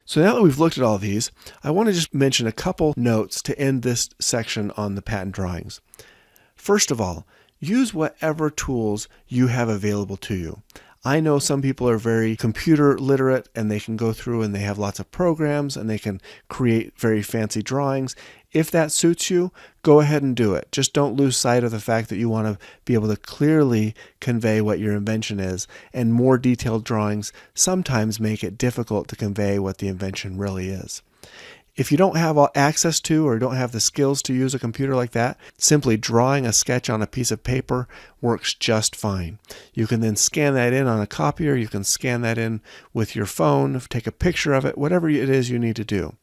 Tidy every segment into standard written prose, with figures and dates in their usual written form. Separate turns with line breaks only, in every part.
So now that we've looked at all these, I want to just mention a couple notes to end this section on the patent drawings. First of all, use whatever tools you have available to you. I know some people are very computer literate and they can go through and they have lots of programs and they can create very fancy drawings. If that suits you, go ahead and do it. Just don't lose sight of the fact that you want to be able to clearly convey what your invention is, and more detailed drawings sometimes make it difficult to convey what the invention really is. If you don't have access to or don't have the skills to use a computer like that, simply drawing a sketch on a piece of paper works just fine. You can then scan that in on a copier, you can scan that in with your phone, take a picture of it, whatever it is you need to do.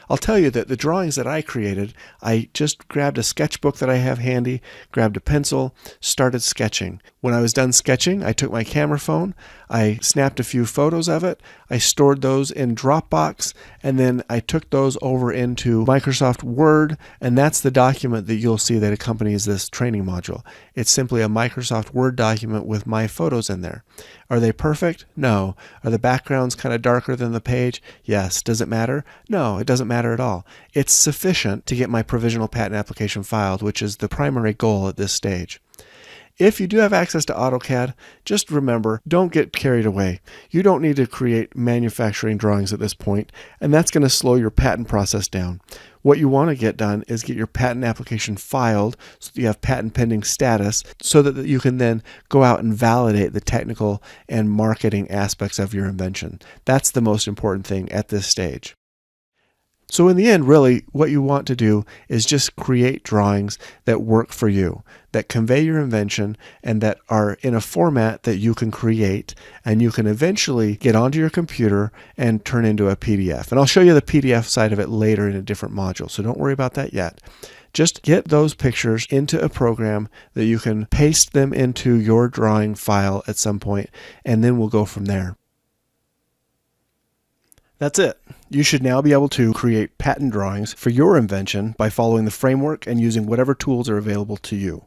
I'll tell you that the drawings that I created, I just grabbed a sketchbook that I have handy, grabbed a pencil, started sketching. When I was done sketching, I took my camera phone, I snapped a few photos of it, I stored those in Dropbox, and then I took those over into Microsoft Word, and that's the document that you'll see that accompanies this training module. It's simply a Microsoft Word document with my photos in there. Are they perfect? No. Are the backgrounds kind of darker than the page? Yes. Does it matter? No, it doesn't matter at all. It's sufficient to get my provisional patent application filed, which is the primary goal at this stage. If you do have access to AutoCAD, just remember, don't get carried away. You don't need to create manufacturing drawings at this point, and that's going to slow your patent process down. What you want to get done is get your patent application filed so that you have patent pending status so that you can then go out and validate the technical and marketing aspects of your invention. That's the most important thing at this stage. So in the end, really, what you want to do is just create drawings that work for you, that convey your invention, and that are in a format that you can create, and you can eventually get onto your computer and turn into a PDF. And I'll show you the PDF side of it later in a different module, so don't worry about that yet. Just get those pictures into a program that you can paste them into your drawing file at some point, and then we'll go from there. That's it. You should now be able to create patent drawings for your invention by following the framework and using whatever tools are available to you.